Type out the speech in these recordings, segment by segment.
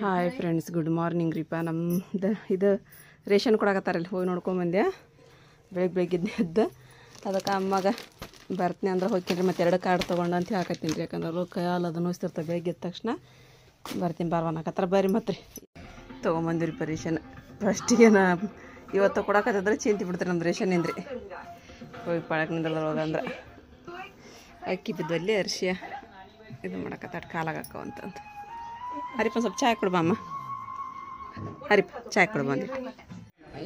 Hi friends, good morning ರೀಪ. ನಮ್ದು ಇದು ರೇಷನ್ ಕೊಡಕತ್ತಾರಲ್ಲಿ, ಹೋಗಿ ನೋಡ್ಕೊಂಬಂದೆ ಬೆಳಗ್ಗೆ ಎದ್ದು. ಅದಕ್ಕೆ ಅಮ್ಮಗೆ ಬರ್ತೀನಿ ಅಂದ್ರೆ ಹೋಗ್ತೀನಿ ಮತ್ತು 2 ಕಾರ್ಡ್ ತೊಗೊಂಡು ಅಂತ ಹಾಕತ್ತೀನಿ ರೀ. ಯಾಕಂದ್ರೆ ಕೈಯಾಲ ಅದು ನೋಯಿಸ್ತಿರ್ತಾರೆ ಬೆಳಗ್ಗೆ ಎದ್ದ ತಕ್ಷಣ. ಬರ್ತೀನಿ ಬಾರ್ವನಾಕತ್ತಾರ ಬರ್ರಿ ಮತ್ತು ತೊಗೊಂಬಂದಿರಿ ರೇಷನ್. ಫಸ್ಟಿಗೆ ಇವತ್ತು ಕೊಡಕತ್ತಿದ್ರೆ ಚಿಂತೆ ಬಿಡ್ತೀರಿ ನಮ್ದು ರೇಷನಿಂದ ರೀ. ಹೋಗಿ ಪಾಳಕ್ಕೆ ನಿಂದ್ರೊಳಗಂದ್ರೆ ಅಕ್ಕಿ ಬಿದ್ದಲ್ಲಿ ಅರಿಶಿಯ ಇದು ಮಾಡಕತ್ತಾಟ ಕಾಲಾಗಕ್ಕವ ಅಂತಂದು. ಹರಿಪ ಸ್ವಲ್ಪ ಚಾಯ್ ಕೊಡು ಬಾಮ್ಮ. ಹರಿಪ ಚಾಯ್ ಕೊಡು ಬಂದ್ರಿ.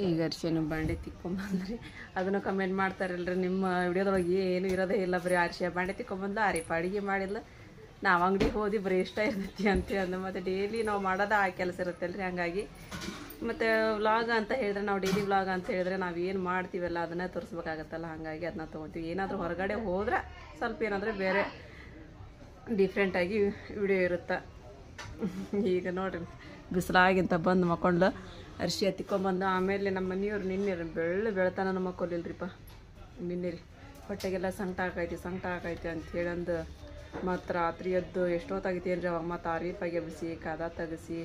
ಈಗ ಅರಿಶಿನ ಬಾಂಡೆ ತಿಕ್ಕೊಂಬಂದ್ರಿ. ಅದನ್ನು ಕಮೆಂಟ್ ಮಾಡ್ತಾರಲ್ರಿ, ನಿಮ್ಮ ವಿಡಿಯೋದೊಳಗೆ ಏನು ಇರೋದೇ ಇಲ್ಲ, ಬರೀ ಅರಿಶಿನ ಬಾಂಡೆ ತಿಕ್ಕೊಂಬಂದ್ಲ, ಹರಿಪ ಅಡುಗೆ ಮಾಡಿಲ್ಲ, ನಾವು ಅಂಗಡಿಗೆ ಹೋದಿ ಬರೀ ಇಷ್ಟ ಇರ್ತೈತಿ ಅಂತ. ಮತ್ತು ಡೈಲಿ ನಾವು ಮಾಡೋದು ಆ ಕೆಲಸ ಇರುತ್ತಲ್ರಿ. ಹಾಗಾಗಿ ಮತ್ತು ವ್ಲಾಗ್ ಅಂತ ಹೇಳಿದ್ರೆ, ನಾವು ಡೈಲಿ ವ್ಲಾಗ್ ಅಂತ ಹೇಳಿದ್ರೆ ನಾವು ಏನು ಮಾಡ್ತೀವಲ್ಲ ಅದನ್ನೇ ತೋರಿಸ್ಬೇಕಾಗತ್ತಲ್ಲ. ಹಾಗಾಗಿ ಅದನ್ನ ತೊಗೊತೀವಿ. ಏನಾದರೂ ಹೊರಗಡೆ ಹೋದ್ರೆ ಸ್ವಲ್ಪ ಏನಾದರೂ ಬೇರೆ ಡಿಫ್ರೆಂಟಾಗಿ ವಿಡಿಯೋ ಇರುತ್ತೆ. ಈಗ ನೋಡ್ರಿ ಬಿಸಿಲಾಗಿಂತ ಬಂದು ಮಕ್ಕೊಂಡು ಅರಿಶಿ ತಿಕ್ಕೊಂಬಂದು, ಆಮೇಲೆ ನಮ್ಮ ಮನೆಯವ್ರು ನಿನ್ನೆ ಬೆಳತನ ಮಕ್ಕೊಲಿಲ್ರಿಪ್ಪ. ನಿನ್ನೆ ರೀ ಹೊಟ್ಟೆಗೆಲ್ಲ ಸಂಕಟ ಆಕೈತಿ ಅಂತ ಹೇಳಂದು ಮತ್ತು ರಾತ್ರಿ ಎದ್ದು ಎಷ್ಟೊತ್ತಾಗೈತಿ ಏನ್ರಿ. ಅವಾಗ ಮತ್ತು ಆರೀಫಾಗಿ ಎಬ್ಬಿಸಿ ಕದ ತೆಗಿಸಿ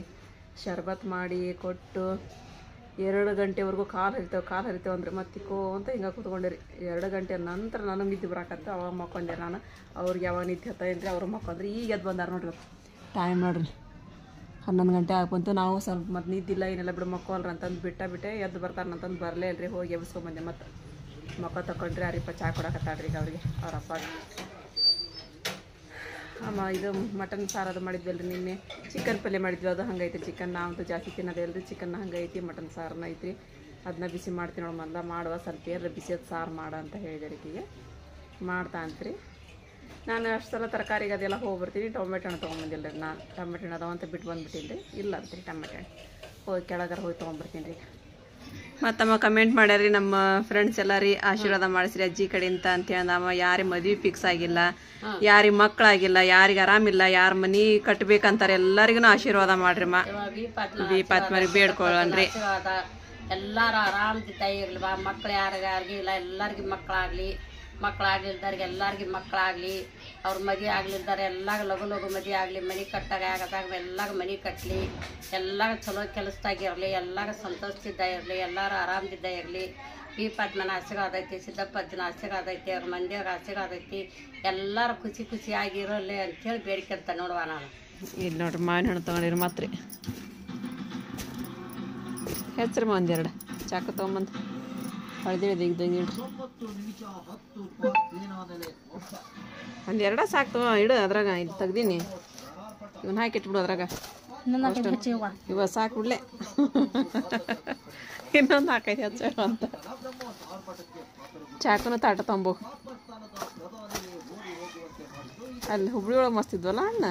ಶರ್ಬತ್ ಮಾಡಿ ಕೊಟ್ಟು 2 ಗಂಟೆವರೆಗೂ ಕಾಲು ಹರಿತೇವೆ ಅಂದ್ರೆ ಮತ್ತೆ ತಿಕ್ಕೋ ಅಂತ ಹಿಂಗೆ ಕೂತ್ಕೊಂಡಿರಿ. 2 ಗಂಟೆ ನಂತರ ನನಗೆ ನಿದ್ದೆ ಬರಾಕತ್ತ. ಅವಾಗ ಮಕ್ಕೊಂಡೆ ನಾನು. ಅವ್ರಿಗೆ ಯಾವಾಗ ನಿದ್ದೆ ಹತ್ತೇನ್ರಿ, ಅವ್ರು ಮಕ್ಕೊಂಡ್ರಿ. ಈಗ ಎದ್ದು ಬಂದಾರ ನೋಡ್ರಿ. ಟೈಮ್ ನೋಡ್ರಿ 11 ಗಂಟೆ ಆಗ್ಬಂತು. ನಾವು ಸ್ವಲ್ಪ ಮತ್ತು ನಿದ್ದಿಲ್ಲ ಏನೆಲ್ಲ ಬಿಡು ಮಕ್ಕೊಲ್ರಿ ಅಂತಂದು ಬಿಟ್ಟೆ ಎದ್ದು ಬರ್ತಾರಂತಂದು ಬರಲೇ ಇಲ್ರಿ. ಹೋಗಿ ಎಬ್ಬಿಸ್ಕೊಂಬಂದೆ. ಮತ್ತು ಮಕ್ಕ ತಗೊಂಡ್ರಿ. ಅರಿಪ ಚಾ ಕೊಡಕತ್ತಾಡ್ರಿ ಈಗ ಅವ್ರಿಗೆ, ಅವ್ರ ಅಪ್ಪ. ಇದು ಮಟನ್ ಸಾರು ಅದು ಮಾಡಿದ್ವಲ್ರಿ ನಿನ್ನೆ. ಚಿಕನ್ ಪಲ್ಯ ಮಾಡಿದ್ವಿ, ಅದು ಹಂಗೈತಿ. ಚಿಕನ್ ನಾವಂತೂ ಜಾಸ್ತಿ ತಿನ್ನೋದೇ ಇಲ್ರಿ. ಚಿಕನ್ ಹಂಗೈತಿ, ಮಟನ್ ಸಾರನ್ನ ಐತ್ರಿ. ಅದನ್ನ ಬಿಸಿ ಮಾಡ್ತೀನಿ ನೋಡಿ. ಮೊದಲ ಮಾಡುವ ಸ್ವಲ್ಪ ಏನ್ರ ಬಿಸಿದ ಸಾರು ಮಾಡ ಅಂತ ಹೇಳಿದೆ ರೀಕಿಗೆ. ಮಾಡ್ತಾ ಅಂತ್ರಿ. ನಾನು ಅಷ್ಟು ಸಲ ತರಕಾರಿಗೆ ಅದೆಲ್ಲ ಹೋಗ್ಬರ್ತೀನಿ. ಟೊಮೆಟೊ ಹಣ್ಣು ತೊಗೊಂಬಂದಿಲ್ಲ ರೀ. ನಾನು ಟೊಮೆಟೊ ಹಣ್ಣು ಅದಾವ ಅಂತ ಬಿಟ್ಟು ಬಂದುಬಿಟ್ಟಿನಿ ರೀ. ಇಲ್ಲ ಅಂತೀರಿ ಟೊಮೆಟೊ ಹಣ್ಣು ಹೋಗಿ ಕೆಳಗಾರ ಹೋಗಿ ತೊಗೊಂಬರ್ತೀನಿ ರೀ. ಮತ್ತಮ್ಮ ಕಮೆಂಟ್ ಮಾಡ್ಯಾರಿ ನಮ್ಮ ಫ್ರೆಂಡ್ಸ್ ಎಲ್ಲ ರೀ, ಆಶೀರ್ವಾದ ಮಾಡಿಸ್ರಿ ಅಜ್ಜಿ ಕಡೆಯಿಂದ ಅಂತ ಹೇಳಮ್ಮ. ಯಾರಿಗೆ ಮದುವೆ ಫಿಕ್ಸ್ ಆಗಿಲ್ಲ, ಯಾರಿಗೆ ಮಕ್ಕಳಾಗಿಲ್ಲ, ಯಾರಿಗೆ ಆರಾಮಿಲ್ಲ, ಯಾರು ಮನೆ ಕಟ್ಬೇಕಂತಾರೆ ಎಲ್ಲರಿಗೂ ಆಶೀರ್ವಾದ ಮಾಡ್ರಿ. ಬೀಪಾತ್ಮರಿಗೆ ಬೇಡ್ಕೊಳ್ಳನ್ರಿ. ಎಲ್ಲಾರು ಆರಾಮದಿದ್ದ ಇರ್ಲಿ ಬಾ. ಮಕ್ಳು ಯಾರಿಗಾರ್ಗಿ ಇಲ್ಲ, ಎಲ್ಲರಿಗೂ ಮಕ್ಕಳಾಗ್ಲಿಲ್ದಾರಿಗೆ ಎಲ್ಲರಿಗೂ ಮಕ್ಕಳಾಗ್ಲಿ. ಅವ್ರ ಮದುವೆ ಆಗ್ಲಿಲ್ದಾರೆ ಎಲ್ಲಾಗ ಲಘು ಮದುವೆ ಆಗಲಿ. ಮನೆ ಕಟ್ಟಾಗ ಆಗದಾಗ ಎಲ್ಲಾಗ ಮನೆ ಕಟ್ಟಲಿ. ಎಲ್ಲಾಗ ಚಲೋ ಕೆಲಸದಾಗಿರಲಿ. ಎಲ್ಲಾಗ ಸಂತೋಷದಿದ್ದ ಇರಲಿ. ಎಲ್ಲರೂ ಆರಾಮದಿದ್ದ ಇರಲಿ. ಬೀಪಾತ್ಮನ ಆಶೀರ್ವಾದ ಐತಿ, ಸಿದ್ದಪ್ಪಜ್ಜನ ಆಶೀರ್ವಾದ ಐತಿ, ಅವ್ರ ಮಂದಿಯವ್ರ ಆಶೀರ್ವಾದ ಐತಿ. ಎಲ್ಲರೂ ಖುಷಿಯಾಗಿರಲಿ ಅಂತೇಳಿ ಬೇಡಿಕೆಂತ ನೋಡುವ ನಾನು. ಇಲ್ಲಿ ನೋಡ್ರಿ ಮಾವಿನ ಹಣ್ಣು ತೊಗೊಂಡಿರಿ ಮಾತ್ರಿ. ಹೆಚ್ಚರಿ ಒಂದೆರಡು ಚಾಕು ತೊಗೊಂಬಂದು ಹೊಳ್ದಿಳಿದು ಈಗ ಒಂದೆರಡ ಸಾಕು ಇಡು. ಅದ್ರಾಗ ಇಲ್ಲಿ ತೆಗ್ದೀನಿ. ಇವನ್ನ ಹಾಕಿಟ್ಬಿಡು ಅದ್ರಾಗ. ಇವ ಸಾಕು ಬಿಡ್ಲೆ. ಇನ್ನೊಂದು ಹಾಕೈತಿ ಹಚ್ಚ ಅಂತ. ಚಾಕುನ ತಾಟ ತೊಂಬು. ಅಲ್ಲಿ ಹುಬ್ಳಿ ಒಳಗೆ ಮಸ್ತ್ ಇದ್ವಲ್ಲ ಅಣ್ಣ.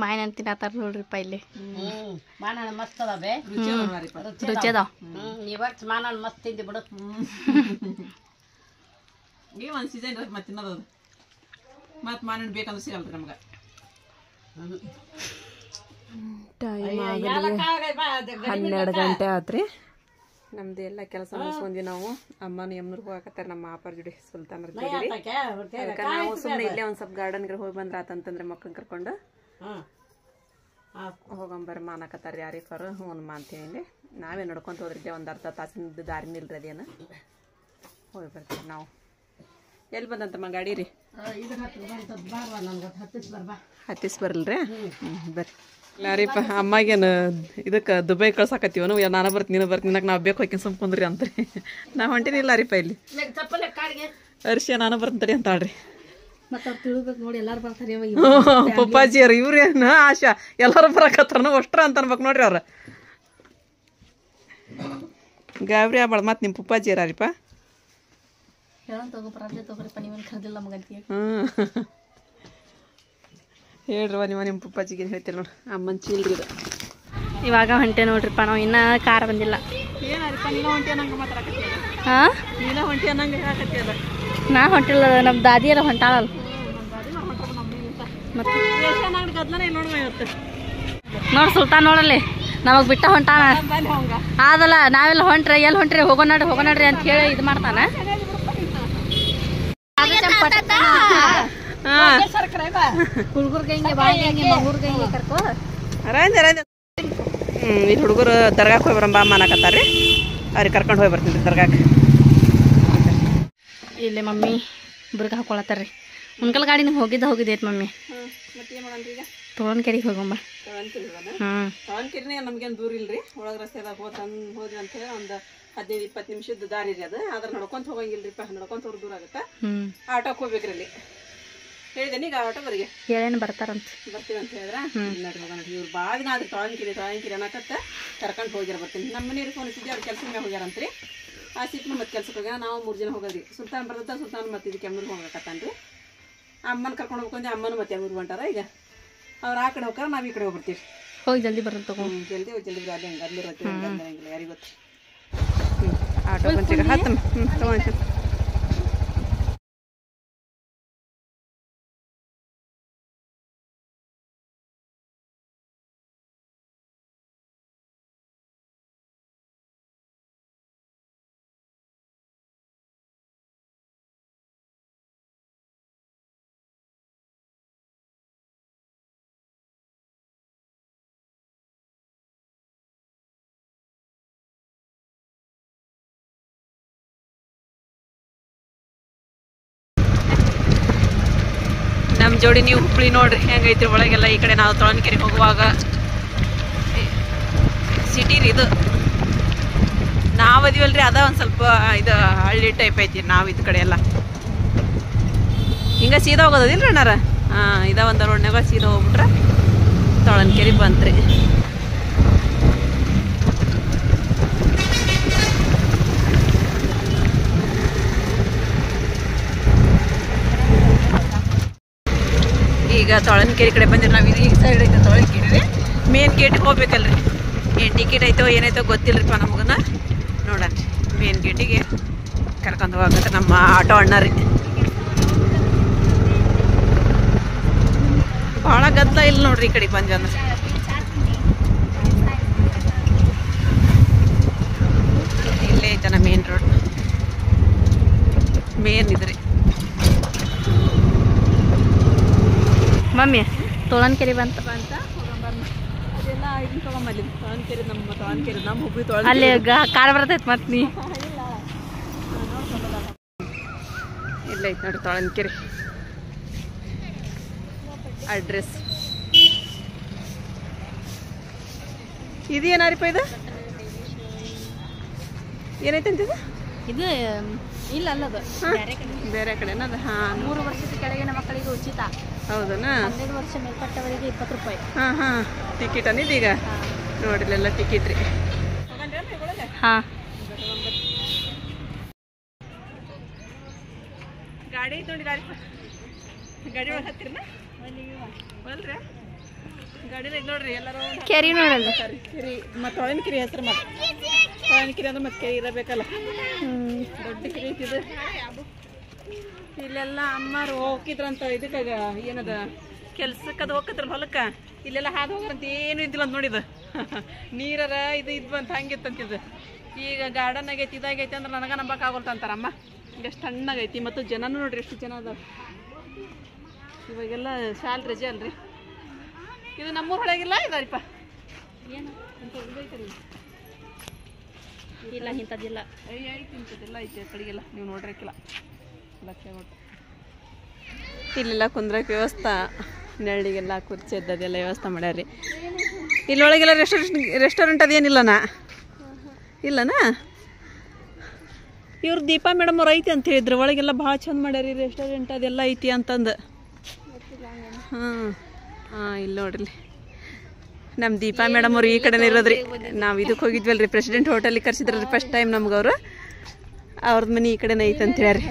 ಮಾವಿನ ಹಣ್ಣು ತಿನ್ನತ್ತಾರ ನೋಡ್ರಿಪ್ಪ ಇಲ್ಲಿ. ಮಾವಿನ ಹಣ್ಣು ಮಸ್ತ್ ಅದಾವೆ, ರುಚಿ ಅದಾವ. ಇವತ್ತು ಮಾವಿನ ಹಣ್ಣು ಮಸ್ತ್ ತಿಂದಿ ಬಿಡು. ಈಗ ಒಂದು ಸೀಸನ್ ಇರತ್ತೆ ಮತ್ತೆ ತಿನ್ನೋದು. ಮತ್ತು ಮಾವಿನ ಹಣ್ಣು ಬೇಕಂದ್ರೆ ಸಿಗಲ್ರಿ ನಮ್ಗೆ. ಟೈಮ್ 12 ಗಂಟೆ ಆತ್ರಿ. ನಮ್ದು ಎಲ್ಲ ಕೆಲಸ ಮುಗಿಸ್ಕೊಂಡ್ವಿ ನಾವು. ಅಮ್ಮನ ಯಮ್ನೂರ್ಗೆ ಹೋಗಕತ್ತಾರೆ ನಮ್ಮ ಆಪರ್ ಜೋಡಿ, ಸುಲ್ತಾನರ ಜೋಡಿ. ನಾವು ಸುಮ್ಮನೆ ಇಲ್ಲೇ ಒಂದು ಸ್ವಲ್ಪ ಗಾರ್ಡನ್ಗೆ ಹೋಗಿ ಬಂದ್ರೆ ಆತಂತಂದ್ರೆ ಮಕ್ಕಳನ್ನ ಕರ್ಕೊಂಡು ಹೋಗಂಬರ್ರಿ ಮಾನಕತ್ತಾರ ರೀ ಆರೀಫರು. ಹ್ಞೂ ಅಂತೀನಿ. ನಾವೇ ನಡ್ಕೊಂತ ಹೋದ್ರಿದ್ದೆ. ಒಂದು ಅರ್ಧ ತಾಸಿನ ದಾರಿ ನಿಲ್ರಿ ಅದೇನು. ಹೋಗಿ ಬರ್ತೀವಿ ನಾವು. ಎಲ್ಲಿ ಬಂದಂತಮ್ಮ ಗಾಡಿ ರೀ? ಹತ್ತಿಸ್ ಬರಲ್ರಿ. ಬರ್ರಿ. ಲಾರಿಪ್ಪ ಅಮ್ಮಾಗೇನು ಇದಕ್ಕೆ ದುಬೈ ಕಳ್ಸಾಕತ್ತೀವನು. ನಾನು ಬರ್ತೀನಿ ನೀನು ಬರ್ತೀನಿ ನಿನಗೆ ನಾವು ಬೇಕು ಹೋಗಿ ಸುಮ್ಕೊಂಡ್ರಿ ಅಂತ್ರಿ. ನಾವು ಹೊಂಟೀನಿ ಲಾರಿಪ್ಪ ಇಲ್ಲಿ. ಅರಿಶಿಯ ನಾನು ಬರ್ತೀನಿ ಅಂತ ಆಡ್ರಿ. ಪಪ್ಪಾಜಿಯರು ಇವ್ರೇನು ಆಶಾ ಎಲ್ಲರೂ ಬರಕತ್ತಾರ ಅಷ್ಟ್ರ ಅಂತ ಅನ್ಬೇಕು ನೋಡ್ರಿ. ಅವ್ರ ಗಾಬರಿ ಆಗ್ಬಾರ್ದು. ಮತ್ತೆ ನಿಮ್ಮ ಪಪ್ಪಾಜಿಯರಿಪ್ಪ. ಹೇಳ್ರವ ನಿಮ್ಮ ಪಪ್ಪಾಜಿಗೆ ಹೇಳ್ತೀರಿ ನೋಡ್ರಿ. ಅಮ್ಮನ ಚೀಲ್ರಿ ಇದು. ಇವಾಗ ಹೊಂಟೆ ನೋಡ್ರಿಪ್ಪ ನಾವು. ಇನ್ನೂ ಕಾರ ಬಂದಿಲ್ಲ. ಏನಪ್ಪ ನೀನು ಹೊಂಟಿ ಅನ್ನಂಗೆ ಮಾತಾಡಕತ್ತೀಯಲ್ಲ. ಹಾಂ, ನೀನು ಹೊಂಟಿ ಅನ್ನಂಗೆ ಹೇಳಕತ್ತೀಯಲ್ಲ. ನಾ ಹೊಂಟಿಲ್ಲ, ನಮ್ಮ ದಾದಿ ಎಲ್ಲ ಹೊಂಟಾಳಲ್ಲ. ಮತ್ತೆ ನೋಡಿ ಸುಲ್ತಾನ್ ನೋಡಲ್ಲಿ ನಮಗೆ ಬಿಟ್ಟ ಹೊಂಟಾನ. ಅದಲ್ಲ ನಾವೆಲ್ಲ ಹೊಂಟ್ರಿ, ಎಲ್ಲಿ ಹೊಂಟ್ರಿ, ಹೋಗೋಣಡ್ರಿ ಅಂತ ಹೇಳಿ ಇದು ಮಾಡ್ತಾನ. ಹುಡುಗರ್ಗೆ ಹಿಂಗೆ ಬಾಯಿಗೆ ಹಿಂಗೆ ಮಂಗೂರ್ಗೆ ಹಿಂಗೆ ಕರ್ಕೋ ಇಲ್ಲಿ ಹುಡುಗರು ದರ್ಗಾಕ್ಕೆ ಹೋಗಿ ಬರಂಬ ಅನ್ನಕತ್ತಾರ ರೀ. ಅವ್ರಿಗೆ ಕರ್ಕೊಂಡು ಹೋಗಿ ಬರ್ತೀನಿ ರೀ ದರ್ಗಾಕ್ಕೆ. ಇಲ್ಲೇ ಮಮ್ಮಿ ಬುರ್ಗ ಹಾಕೊಳತ್ತಾರ ರೀ. ಮುನ್ಕಲ್ ಗಾಡಿನ ಹೋಗಿದ್ದೈತೆ ಮಮ್ಮಿ. ಮತ್ತೆ ಏನು ಮಾಡೋಣ ಈಗ? ತೊಗೊಂಡ್ಕೆರಿಗೆ ಹೋಗಂಬ. ತೊಗೊಂಡ್ಕೆರಿನೇ ನಮ್ಗೇನು ದೂರ ಇಲ್ರಿ. ಒಳಗೆ ರಸ್ತೆದಾಗ ಹೋದ್ವಿ ಅಂತ ಹೇಳಿ ಒಂದು 15-20 ನಿಮಿಷದ ದಾರಿ ರೀ ಅದು. ಆದ್ರೆ ನಡ್ಕೊಂತ ಹೋಗಂಗಿಲ್ರಿಪ್ಪ, ನಡ್ಕೊಂತ ಹೋಗಿ ದೂರ ಆಗುತ್ತೆ. ಆಟೋಕ್ಕೆ ಹೋಗ್ಬೇಕ್ರಿ ಅಲ್ಲಿ. ಹೇಳಿದೇನೆ ಈಗ ಆಟೋದವರಿಗೆ ಹೇಳೇನು ಬರ್ತಾರಂತ ಬರ್ತೀವಿ ಅಂತ ಹೇಳಿದ್ರ ನೋಡ್ರಿ ಹೋಗೋಣ. ಇವ್ರು ಭಾಳ ದಿನ ಆದ್ರಿ ತೊಗೊಂಡ್ಕಿರಿ ಅನ್ನಕತ್ತ ಕರ್ಕೊಂಡು ಹೋಗ್ಯಾರ. ಬರ್ತೀನಿ. ನಮ್ಮ ಮನೆಯವ್ರಿಗೆ ಫೋನ್ ಹಚ್ಚಿದ್ದೆ, ಅವ್ರು ಕೆಲಸ ಮೇಲೆ ಹೋಗ್ಯಾರಂತ್ರಿ. ಆ ಸಿಟ್ಟು ಮತ್ತೆ ಕೆಲ್ಸಕ್ಕೆ ಹೋಗ್ಯಾರ. ನಾವು 3 ಜನ ಹೋಗೋದ್ರಿ. ಸುಲ್ತಾನ್ ಬರ್ತದ, ಸುಲ್ತಾನ್ ಮತ್ತೆ ಇದಕ್ಕೆ ಎಮ್ಮೂರಿಗೆ ಹೋಗಕತ್ತಾನ್ರಿ. ಅಮ್ಮನ ಕರ್ಕೊಂಡು ಹೋಗ್ಬೇಕು ಅಂದ್ರೆ ಅಮ್ಮನ ಮತ್ತೆ ಎಮ್ಮೂರಿಗೆ ಹೊಂಟಾರ. ಈಗ ಅವ್ರು ಆ ಕಡೆ ಹೋಗ್ತಾರ, ನಾವು ಈ ಕಡೆ ಹೋಗ್ಬಿಡ್ತೀವಿ. ಹೋಗಿ ಜಲ್ದಿ ಬರೋದು ತಗೊಂಡು ಜಲ್ದಿ ಅಲ್ಲಿ ಹೆಂಗೆ ಅಲ್ಲಿರಂಗಿಲ್ಲ ಯಾರಿಗೆ ಗೊತ್ತು. ಆಟೋ ಬಂತೀಗ ಹತ್ತಮ್ಮ. ತಗೊಂಡು ನಮ್ಮ ಜೋಡಿ ನೀವು ಹುಬ್ಳಿ ನೋಡ್ರಿ ಹೆಂಗೈತ್ರಿ ಒಳಗೆಲ್ಲ. ಈ ಕಡೆ ನಾವು ತೊಳನ್ಕೆರೆಗೆ ಹೋಗುವಾಗ ಸಿಟಿ ರೀ ಇದು. ನಾವು ಅದೀವಲ್ರಿ, ಅದ ಒಂದು ಸ್ವಲ್ಪ ಇದು ಹಳ್ಳಿ ಟೈಪ್ ಐತಿ. ನಾವು ಇದು ಕಡೆ ಎಲ್ಲ ಹಿಂಗೆ ಸೀದಾ ಹೋಗೋದಿಲ್ರಿ ಅಣ್ಣಾರ. ಇದ ಒಂದು ರೋಡ್ನಾಗ ಸೀದಾ ಹೋಗ್ಬಿಟ್ರೆ ತೊಳನ್ಕೆರೆ ಬಂತ್ರಿ. ಈಗ ತೊಳನ್ಕೆರೆ ಕಡೆ ಬಂದಿರಿ ನಾವು. ಈಗ ಸೈಡ್ ಐತೆ ತೊಳನ್ಕೆರೆ ರೀ. ಮೇನ್ ಗೇಟಿಗೆ ಹೋಗ್ಬೇಕಲ್ರಿ. ಏನು ಟಿಕೆಟ್ ಐತೋ ಏನೈತೋ ಗೊತ್ತಿಲ್ಲರಿಪ್ಪ ನಮಗನ. ನೋಡೋಣ ಮೇನ್ ಗೇಟಿಗೆ ಕರ್ಕೊಂಡು ಹೋಗತ್ತೆ ನಮ್ಮ ಆಟೋ ಅಣ್ಣ ರೀ. ಭಾಳ ಗದ್ದಲ ಇಲ್ಲ ನೋಡ್ರಿ ಈ ಕಡೆಗೆ ಬಂದ್ವಿ ಅಂದ್ರೆ. ಇಲ್ಲೇ ಐತನ ಮೇನ್ ರೋಡ್, ಮೇನ್ ಇದ್ರಿ. ಮಮ್ಮಿ ತೊಳನ್ಕೆರೆ ಬಂತ ಅದೆಲ್ಲ ಇದನ್ನ ತೊಗೊಂಬಲ್ಲಿ ತೊಳನ್ಕೆರೆ, ನಮ್ಮ ಹುಬ್ಳಿ ಅಲ್ಲಿ ಕಾರ್ ಬರ್ತೈತೆ ಮತ್ತೆ ನೀ ಇಲ್ಲ ಐತೆ ನೋಡ್ರಿ ತೊಳನ್ಕೆರೆ ಅಡ್ರೆಸ್. ಇದು ಏನಾರಿಪ್ಪ ಇದು ಏನೈತೆ ಅಂತಿದೆ? ಇದು ಇಲ್ಲ ಅಲ್ಲದು ಬೇರೆ ಕಡೆನ ಅದು. 3 ವರ್ಷದ ಕೆಳಗಿನ ಮಕ್ಕಳಿಗೆ ಉಚಿತ. ಹೌದನಾ? 12 ವರ್ಷ ಮೇಲ್ಪಟ್ಟವರಿಗೆ 20 ರೂಪಾಯಿ. ಟಿಕೆಟ್ ಅನ್ನಿದ್ದು ಈಗ ನೋಡ್ರಿ ಎಲ್ಲ ಟಿಕೆಟ್ ರೀ. ಗಾಡಿ ಐತೆ ನೋಡಿ. ಗಾಡಿ ಒಳಗೆ ಹತ್ತಿರನ ಬಲ್ರಿ ಗಾಡಿ ಐತೆ ನೋಡ್ರಿ. ಎಲ್ಲರೂ ಕೆರಿ ನೋಡಲ್ಲ ಕೆರಿ ಮತ್ತು ತೊಳನ್ಕೆರೆ ಹೆಸರು ಮತ್ತೆ ತೊಳನ್ಕೆರೆ ಅಂದ್ರೆ ಮತ್ತೆ ಕೆರೆ ಇರಬೇಕಲ್ಲ. ದೊಡ್ಡ ಕೆರೆ ಐತಿದು. ಇಲ್ಲೆಲ್ಲ ಅಮ್ಮಾರು ಹೋಗಿದ್ರಂತ ಇದಕ್ಕಾಗ ಏನದ ಕೆಲ್ಸಕ್ಕದು ಹೋಗತ್ರಲ್ಲ ಹೊಲಕ್ಕೆ. ಇಲ್ಲೆಲ್ಲ ಹಾದು ಹೋಗ್ರಂತ ಏನು ಇದ್ದಿಲ್ಲ ಅಂತ ನೋಡಿದ. ನೀರರ ಇದು ಇದ್ವು ಅಂತ ಹಂಗಿತ್ತಂತಿದ್ದು. ಈಗ ಗಾರ್ಡನ್ ಆಗೈತಿ ಇದಾಗೈತಿ ಅಂದ್ರೆ ನನಗೆ ನಂಬಕ್ಕಾಗಲ್ತ ಅಂತಾರಮ್ಮ. ಎಷ್ಟು ತಣ್ಣಗೈತಿ ಮತ್ತು ಜನನೂ ನೋಡ್ರಿ ಎಷ್ಟು ಜನ ಅದಾವ. ಇವಾಗೆಲ್ಲ ಶಾಲೆ ರಜೆ ಅಲ್ರಿ. ಇದು ನಮ್ಮೂರ ಹೊಳಗಿಲ್ಲ ಇದಾರಿಪ್ಪ. ಏನು ಅಂತ ಇದೈತಲ್ಲ ಇಲ್ಲ ಇಂಥದ್ದಿಲ್ಲ. ಐತಿ ಇಂಥದ್ದೆಲ್ಲ ಐತಿ ಆ ಕಡೆಗೆಲ್ಲ ನೀವು ನೋಡ್ರಿಕ್ಕಿಲ್ಲ ಲಕ್ಷ ಕೊಟ್ಟು. ಇಲ್ಲೆಲ್ಲ ಕುಂದ್ರಕ್ಕೆ ವ್ಯವಸ್ಥೆ, ನೆರಳಿಗೆಲ್ಲ ಕುರ್ಚಿ ಇದ್ದದೆಲ್ಲ ವ್ಯವಸ್ಥೆ ಮಾಡ್ಯಾರ್ರಿ. ಇಲ್ಲೊಳಗೆಲ್ಲ ರೆಸ್ಟೋರೆಂಟ್ ಅದೇನಿಲ್ಲನಾ? ಇಲ್ಲನಾ? ಇವ್ರು ದೀಪಾ ಮೇಡಮ್ ಅವ್ರು ಐತಿ ಅಂತ ಹೇಳಿದ್ರು. ಒಳಗೆಲ್ಲ ಭಾಳ ಚಂದ ಮಾಡ್ಯಾರಿ ರೆಸ್ಟೋರೆಂಟ್ ಅದೆಲ್ಲ ಐತಿ ಅಂತಂದು. ಇಲ್ಲಿ ನೋಡ್ರಿ ನಮ್ಮ ದೀಪಾ ಮೇಡಮ್ ಅವ್ರು ಈ ಕಡೆನೇ ಇರೋದ್ರಿ. ನಾವು ಇದಕ್ಕೆ ಹೋಗಿದ್ವಲ್ರಿ, ಪ್ರೆಸಿಡೆಂಟ್ ಹೋಟೆಲಿಗೆ ಕರ್ಸಿದ್ರಿ ಫಸ್ಟ್ ಟೈಮ್ ನಮ್ಗೆ ಅವರು. ಅವ್ರದ್ದು ಮನೆ ಈ ಕಡೆನೇ ಐತೆ ಅಂತ ಹೇಳ್ರಿ.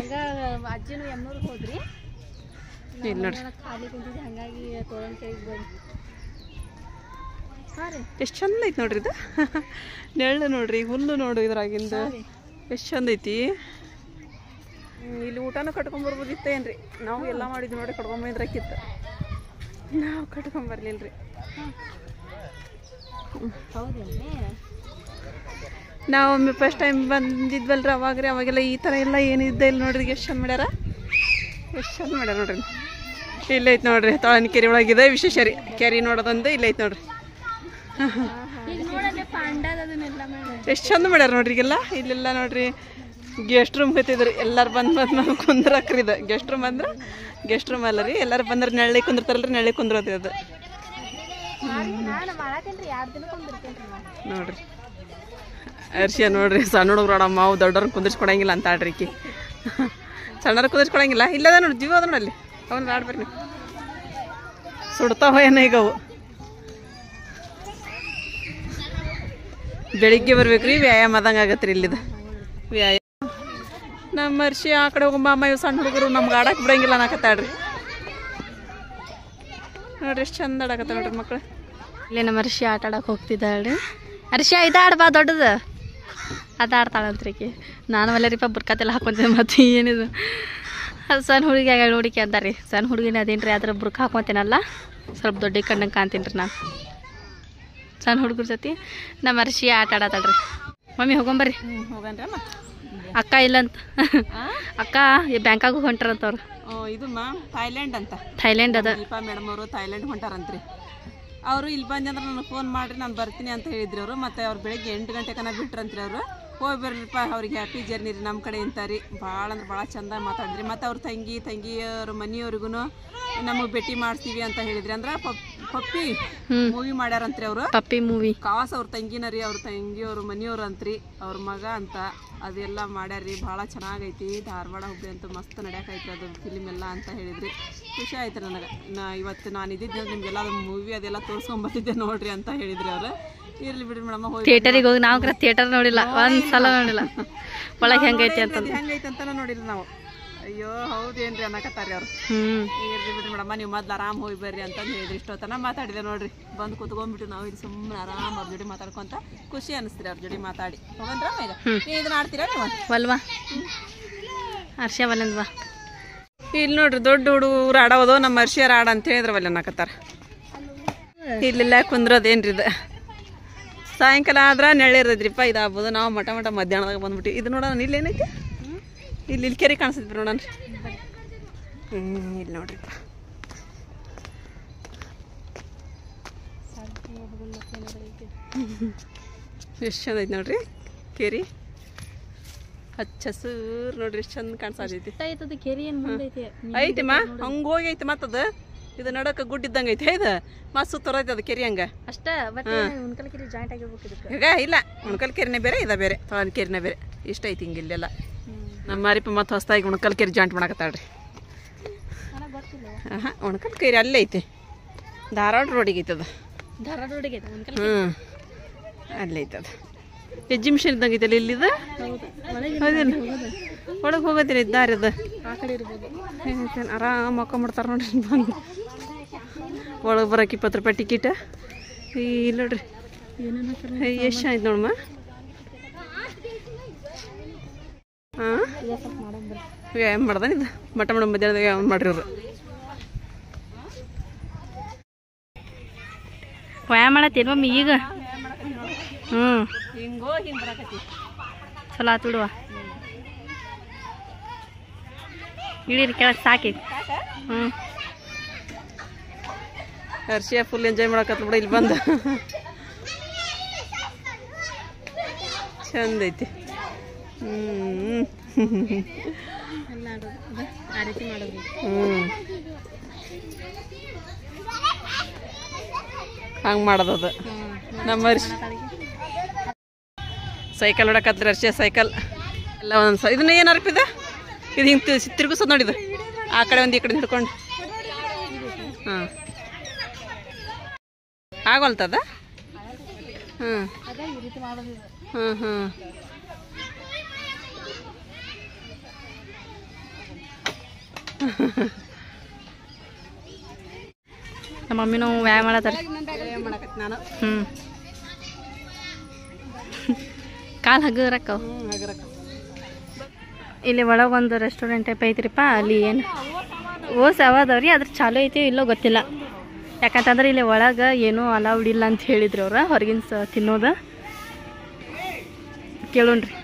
ಇಲ್ಲಿ ನೋಡ್ರಿ ಎಷ್ಟು ಚಂದ ಐತಿ ನೋಡ್ರಿ ಇದು. ನೆರಳು ನೋಡ್ರಿ, ಹುಲ್ಲು ನೋಡು ಇದ್ರಾಗಿಂದ ಎಷ್ಟು ಚಂದ ಐತಿ. ಇಲ್ಲಿ ಊಟನೂ ಕಟ್ಕೊಂಬರ್ಬೋದಿತ್ತ ಏನ್ರಿ? ನಾವು ಎಲ್ಲ ಮಾಡಿದ್ವಿ ನೋಡಿ, ಕಟ್ಕೊಂಬಂದ್ರಕ್ಕಿತ್ತು. ನಾವು ಕಟ್ಕೊಂಬರ್ಲಿಲ್ರಿ. ನಾವು ಫಸ್ಟ್ ಟೈಮ್ ಬಂದಿದ್ವಲ್ರಿ ಅವಾಗ್ರಿ. ಅವಾಗೆಲ್ಲ ಈ ಥರ ಎಲ್ಲ ಏನಿದ್ದ ಇಲ್ಲಿ ನೋಡ್ರಿ. ಎಷ್ಟು ಚಂದ ಮಾಡ್ಯಾರ, ಎಷ್ಟು ಚಂದ ಮಾಡ್ಯಾರ ನೋಡ್ರಿ. ಇಲ್ಲೈತೆ ನೋಡ್ರಿ ತೊಳನ್ಕೆರೆ ಒಳಗಿದೆ ವಿಶೇಷ ರೀ. ಕೆರೆ ನೋಡೋದೊಂದು ಇಲ್ಲೈತೆ ನೋಡ್ರಿ. ಎಷ್ಟು ಚಂದ ಮಾಡ್ಯಾರ ನೋಡ್ರಿ ಈಗೆಲ್ಲ ಇಲ್ಲೆಲ್ಲ ನೋಡ್ರಿ ಗೆಸ್ಟ್ ರೂಮ್ ಕತ್ತಿದ್ರಿ ಎಲ್ಲಾರು ಬಂದು ಕುಂದ್ರಕ್ರಿ ಇದು ಗೆಸ್ಟ್ ರೂಮ್ ಅಂದ್ರೆ ಗೆಸ್ಟ್ ರೂಮ್ ಅಲ್ಲ ರೀ ಎಲ್ಲಾರು ಬಂದ್ರೆ ನೆಳ್ಳಿ ಕುಂದಿರ್ತಾರಲ್ರಿ ನೆಳ್ಳಿ ಕುಂದ್ರತಿ ಅದು ನೋಡ್ರಿ ಅರ್ಶಿಯ ನೋಡ್ರಿ ಸಣ್ಣ ಹುಡುಗ್ರು ನೋಡಮ್ಮ ಅವು ದೊಡ್ಡವ್ರನ್ನ ಕುಂದಿರ್ಸ್ಕೊಡಂಗಿಲ್ಲ ಅಂತ ಆಡ್ರಿ ಈಕಿ ಸಣ್ಣವ್ರ ಕುಂದಿರ್ಸ್ಕೊಡಂಗಿಲ್ಲ ಇಲ್ಲದ ನೋಡಿ ಜೀವ ಅದ ನೋಡಲ್ಲಿ ಅವನ್ನ ಆಡ್ಬರ್ರಿ ನೀವು ಸುಡ್ತಾವ ಏನೋ ಈಗ ಅವು ಬೆಳಿಗ್ಗೆ ಬರ್ಬೇಕ್ರಿ ವ್ಯಾಯಾಮ ಆದಂಗೆ ಆಗತ್ರಿ ಇಲ್ಲಿದ ವ್ಯಾಯಾಮ ನಮ್ಮ ಅರ್ಶಿ ಆ ಕಡೆ ಹೋಗಮ್ಮ ಅಮ್ಮ ಇವು ಸಣ್ಣ ಹುಡುಗರು ನಮ್ಗೆ ಆಡಕ್ಕೆ ಬಿಡಂಗಿಲ್ಲ ಅನ್ನಕತ್ತಾಡ್ರಿ ನೋಡ್ರಿ ಎಷ್ಟು ಚಂದ ಆಡಕತ್ತ ನೋಡ್ರಿ ಮಕ್ಳು ಇಲ್ಲಿ ನಮ್ಮ ಅರ್ಶಿ ಆಟ ಆಡಕ್ಕೆ ಹೋಗ್ತಿದ್ದಾಳ್ರಿ ಅರ್ಶಿ ಇದಾಡ್ ಬಾ ದೊಡ್ಡದು ಅದು ಆಡ್ತಾಳಂತ್ರಿಕಿ ನಾನು ಅಲ್ಲರಿಪ್ಪ ಬುರ್ಕಾತೆಲ್ಲ ಹಾಕೊಂತೀನಿ ಮತ್ತೆ ಏನಿದು ಅದು ಸಣ್ಣ ಹುಡುಗಿ ಆಗ ನೋಡಿಕೆ ಅಂತಾರ್ರಿ ಸಣ್ಣ ಹುಡುಗಿನ ಅದೇನು ರೀ ಅದ್ರ ಬುರ್ಕ ಹಾಕೊತೀನಲ್ಲ ಸ್ವಲ್ಪ ದೊಡ್ಡ ಕಣ್ಣಂಗೆ ಕಾಣ್ತೀನಿ ರೀ ನಾನು ಸಣ್ಣ ಹುಡುಗರ ಜೊತೆ ನಮ್ಮ ಅರ್ಶಿ ಆಟ ಆಡತ್ತಾಳ್ರಿ ಮಮ್ಮಿ ಹೋಗೊಂಬರ್ರಿ ಹೋಗನ್ರಿ ಅಮ್ಮ ಅಕ್ಕ ಇಲ್ಲಂತ ಅಕ್ಕ ಬ್ಯಾಂಕಾಗೂ ಹೊಂಟಾರಂತವ್ರು ಇದು ಥೈಲ್ಯಾಂಡ್ ಅಂತ ಥೈಲ್ಯಾಂಡ್ ಅದ ದೀಪಾ ಮೇಡಮ್ ಅವರು ಥೈಲ್ಯಾಂಡ್ ಹೊಂಟಾರಂತ್ರಿ ಅವರು ಇಲ್ಲಿ ಬಂದಂದ್ರೆ ನನಗೆ ಫೋನ್ ಮಾಡಿರಿ ನಾನು ಬರ್ತೀನಿ ಅಂತ ಹೇಳಿದ್ರಿ ಅವರು ಮತ್ತು ಅವ್ರು ಬೆಳಗ್ಗೆ 8 ಗಂಟೆಗೆ ಬಿಟ್ರಂತ್ರಿ ಅವರು ಹೋಗಿ ಬರ್ರಿಪ್ಪ ಅವ್ರಿಗೆ ಹ್ಯಾಪಿ ಜರ್ನಿ ರೀ ನಮ್ಮ ಕಡೆ ಇಂತಾರಿ ಭಾಳ ಅಂದ್ರೆ ಭಾಳ ಚಂದ ಮಾತಾಡಿದ್ರಿ ಮತ್ತು ಅವ್ರ ತಂಗಿಯವ್ರ ಮನೆಯವ್ರಿಗೂ ನಮಗೆ ಭೇಟಿ ಮಾಡಿಸ್ತೀವಿ ಅಂತ ಹೇಳಿದ್ರಿ ಅಂದ್ರೆ ಪಪ್ಪಿ ಮೂವಿ ಮಾಡ್ಯಾರಂತ್ರಿ ಅವರು ಪಪ್ಪಿ ಮೂವಿ ಕಾವಾಸ ಅವ್ರ ತಂಗಿನ ರೀ ಅವ್ರ ತಂಗಿಯವ್ರ ಮನೆಯವ್ರು ಅಂತ್ರಿ ಅವ್ರ ಮಗ ಅಂತ ಅದೆಲ್ಲ ಮಾಡ್ಯಾರ್ರಿ ಭಾಳ ಚೆನ್ನಾಗೈತಿ ಧಾರವಾಡ ಹುಬ್ಬಳ್ಳಿ ಅಂತೂ ಮಸ್ತ್ ನಡೆಯಕೈತಿ ಅದು ಫಿಲಿಮ್ ಎಲ್ಲ ಅಂತ ಹೇಳಿದ್ರಿ ಖುಷಿ ಆಯ್ತು ನನಗೆ ಇವತ್ತು ನಾನು ಇದ್ದಿದ್ದೆ ನಿಮಗೆಲ್ಲ ಅದು ಮೂವಿ ಅದೆಲ್ಲ ತೋರಿಸ್ಕೊಂಬತ್ತಿದ್ದೆ ನೋಡ್ರಿ ಅಂತ ಹೇಳಿದ್ರಿ ಅವರು ಇರ್ಲಿ ಬಿಡ್ರಿ ಮೇಡಮ್ ಹೋಗಿ ಥಿಯೇಟರಿಗೆ ಹೋಗಿ ನಾವು ಥಿಯೇಟರ್ ನೋಡಿಲ್ಲ ಒಂದ್ಸಲ ನೋಡಿಲ್ಲ ಒಳಗೆ ಹೆಂಗೈತಿ ಅಂತ ಹೆಂಗೈತೆ ಅಂತಾನು ನೋಡಿಲ್ಲ ನಾವು ಅಯ್ಯೋ ಹೌದೇನ್ರಿ ಅನ್ನಕತ್ತಾರಿ ಅವ್ರು ಇರ್ಲಿ ಬಿಡ್ರಿ ಮೇಡಮ್ಮ ನೀವು ಮೊದ್ಲು ಆರಾಮ್ ಹೋಗಿ ಬರ್ರಿ ಅಂತಂದು ಹೇಳಿದ್ರಿ ಇಷ್ಟೊತ್ತನ ಮಾತಾಡಿದೆ ನೋಡ್ರಿ ಬಂದು ಕೂತ್ಕೊಂಡ್ಬಿಟ್ಟು ನಾವು ಇಲ್ಲಿ ಸುಮ್ಮನೆ ಆರಾಮ್ ಅವ್ರ ಜೋಡಿ ಮಾತಾಡ್ಕೊಂತ ಖುಷಿ ಅನಿಸ್ತೀರಿ ಅವ್ರ ಜೋಡಿ ಮಾತಾಡಿ ಹೋಗಂದ್ರ ಈಗ ನೀವು ಇದನ್ನ ಆಡ್ತೀರಾ ನೀವು ವಲ್ವಾ ಹರ್ಷ ವಲ್ಲಂದ್ವಾ ಇಲ್ಲಿ ನೋಡ್ರಿ ದೊಡ್ಡ ಹುಡುಗರು ಆಡೋದು ನಮ್ಮ ಹರ್ಷಿಯರ್ ಆಡ ಅಂತ ಹೇಳಿದ್ರೆ ವಲ್ಲ ಅನ್ನಕತ್ತಾರ ಇಲ್ಲೆಲ್ಲ ಕುಂದ್ರೋದೇನ್ರಿ ಇದು ಸಾಯಂಕಾಲ ಆದ್ರೆ ನೆಳ್ಳಿರ್ತೈತ್ರಿಪ್ಪ ಇದಾಗ್ಬೋದು ನಾವು ಮಠ ಮಧ್ಯಾಹ್ನದಾಗ ಬಂದ್ಬಿಟ್ಟು ಇದು ನೋಡೋಣ ಇಲ್ಲೇನೈತಿ ಇಲ್ಲಿ ಕೆರೆ ಕಾಣಿಸ್ತೈತಿ ನೋಡೋಣ ಇಲ್ಲಿ ನೋಡ್ರಿಪ್ಪ ಎಷ್ಟು ಚಂದ ಐತಿ ನೋಡ್ರಿ ಕೆರೆ ಹಚ್ಚ ಹಸೂರು ನೋಡ್ರಿ ಎಷ್ಟು ಚಂದ ಕಾಣಿಸ್ತೈತಿ ಕೆರಿ ಐತಿಮ್ಮ ಹಂಗೆ ಹೋಗಿ ಐತಿ ಮತ್ತದ ಇದು ನಡಕ ಗುಡ್ ಇದ್ದಂಗೆ ಐತಿ ಇದು ಮಸ್ತ್ ಸುತ್ತರೈತಿ ಅದು ಕೆರೆ ಹಂಗ ಅಷ್ಟ ಉಣ್ಕಲ್ ಕೆರಿ ಜಾಯಿಂಟ್ ಆಗಿರ್ಬೇಕು ಈಗ ಇಲ್ಲ ಉಣ್ಕಲ್ ಕೆರೆನೇ ಬೇರೆ ಇದ ಬೇರೆ ತೊಳಲ್ ಕೆರೆನೇ ಬೇರೆ ಇಷ್ಟ ಐತಿ ಹಿಂಗೆ ಇಲ್ಲೆಲ್ಲ ನಮ್ಮ ಮಾರಿಪ್ಪ ಮತ್ತೆ ಹೊಸ್ದಾಗಿ ಉಣ್ಕಲ್ ಕೆರೆ ಜಾಯಿಂಟ್ ಮಾಡಕತ್ತಾಳ್ರಿ ಹಾಂ ಉಣ್ಕಲ್ ಕೆರೆ ಅಲ್ಲೇ ಐತಿ ಧಾರವಾಡ ರೋಡಿಗೆ ಐತದ ಧಾರವಾಡ ರೋಡಿಗೆ ಅಲ್ಲೇ ಐತದ ಎಕ್ಸಿಬಿಷನ್ ಇದ್ದಂಗೆ ಐತಲ್ಲ ಇಲ್ಲಿದ ಹೌದಿಲ್ಲ ಒಳಗೆ ಹೋಗೋದಿಲ್ಲ ಇದ್ದಾರೆ ಅದು ಆರಾಮ್ ಹಾಕೊಂಬಿಡ್ತಾರೆ ನೋಡ್ರಿ ಬಂದು ಒಳಗೆ ಬರೋಕೆ 20 ರೂಪಾಯಿ ಟಿಕೆಟ್ ಇಲ್ಲ ನೋಡ್ರಿ ಎಷ್ಟು ಆಯ್ತು ನೋಡಮ್ಮ ಹಾಂ ವ್ಯಾಯಾಮ ಮಾಡ್ದಾನ ಇದು ಮಠ ಮಧ್ಯಾಹ್ನದಾಗ ವ್ಯಾಯಾಮ ಮಾಡ್ರಿ ಅವ್ರು ವ್ಯಾಯಾಮ ಮಾಡತ್ತೀರಿ ಮಮ್ಮಿ ಈಗ ಹಿಂಗೋ ಹಿಂಗೆ ಬರಾಕತ್ತಿ ಚಲೋ ಆತು ಬಿಡುವ ಇಡೀರಿ ಕೆಳಗೆ ಸಾಕಿ ಹರ್ಷಿಯ ಫುಲ್ ಎಂಜಾಯ್ ಮಾಡಕತ್ತ ಬಿಡ ಇಲ್ಲಿ ಬಂದ ಚಂದ ಐತಿ ಹಂಗೆ ಮಾಡೋದದ ನಮ್ಮ ಹರ್ಷಿ ಸೈಕಲ್ ಹೊಡಕತ್ರಿ ಹರ್ಷಿಯ ಸೈಕಲ್ ಎಲ್ಲ ಒಂದೊಂದು ಇದನ್ನ ಏನು ಅರ್ಪಿದ ಇದು ಹಿಂಗೆ ತಿರುಗಿಸೋದು ನೋಡಿದು ಆ ಕಡೆ ಒಂದು ಈ ಕಡೆ ಹಿಡ್ಕೊಂಡು ಹಾಂ ಆಗೋಲ್ತದ ಹಾಂ ಹಾಂ ಹಾಂ ನಮ್ಮ ಮಮ್ಮಿನೂ ವ್ಯಾಯಾಮ ಮಾಡತ್ತಾರ ನಾನು ಕಾಲು ಹಗ್ಗರಕ್ಕ ಇಲ್ಲಿ ಒಳಗೆ ಒಂದು ರೆಸ್ಟೋರೆಂಟ್ ಟೈಪ್ ಐತ್ರಿಪ್ಪ ಅಲ್ಲಿ ಏನು ಅವಾದವ್ರಿ ಅದ್ರ ಚಾಲು ಐತಿ ಇಲ್ಲೋ ಗೊತ್ತಿಲ್ಲ ಯಾಕಂತಂದ್ರೆ ಇಲ್ಲಿ ಒಳಗೆ ಏನೂ ಅಲೌಡ್ ಇಲ್ಲ ಅಂತ ಹೇಳಿದ್ರು ಅವ್ರು ಹೊರಗಿನ ತಿನ್ನೋದು ಕೇಳೋಣ್ರಿ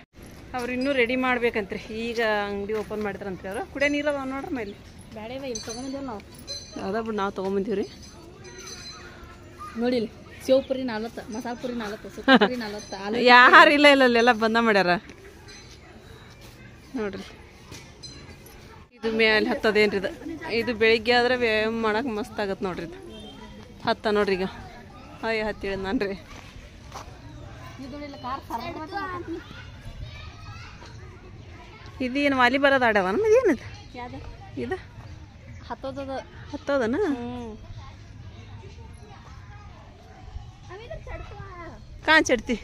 ಅವ್ರು ಇನ್ನೂ ರೆಡಿ ಮಾಡ್ಬೇಕಂತ್ರಿ ಈಗ ಅಂಗಡಿ ಓಪನ್ ಮಾಡಿದ್ರಂತ್ರಿ ಅವರು ಕುಡಿಯೋ ನೀರು ಅದಾವ ನೋಡ್ರಿ ಮೇಲೆ ಬೇಡ ಇಲ್ಲಿ ತೊಗೊಂಡಿದ್ದೇವೆ ನಾವು ಅದ ಬಿಡು ನಾವು ತೊಗೊಂಬಂದೀವಿ ರೀ ನೋಡಿಲ್ಲ ಸೇವ್ಪುರಿ 40 ಮಸಾಲೆ ಪುರಿ 40 ಸುಕ್ಕಪುರಿ 40 ಆಲೂ ಯಾರು ಇಲ್ಲ ಇಲ್ಲ ಎಲ್ಲ ಬಂದ ಮಾಡ್ಯಾರ ನೋಡ್ರಿ. ಇದು ಮೇಲೆ ಹತ್ತದೇನ್ರಿ ಇದು ಬೆಳಿಗ್ಗೆ ಆದ್ರೆ ವ್ಯಾಯಾಮ ಮಾಡಕ್ಕೆ ಮಸ್ತ್ ಆಗತ್ತೆ ನೋಡ್ರಿ. ಇದು ಹತ್ತ ನೋಡ್ರಿ ಈಗ ಹತ್ತಿಳಿ ನಾನು ರೀ. ಇದೇನು ವಾಲಿಬಾಲ್ ಅದು ಆಡವ ನಮ್ಮದು ಏನಿದೆ ಇದು ಹತ್ತೋದನ ಕಾಂಚಡ್ತಿ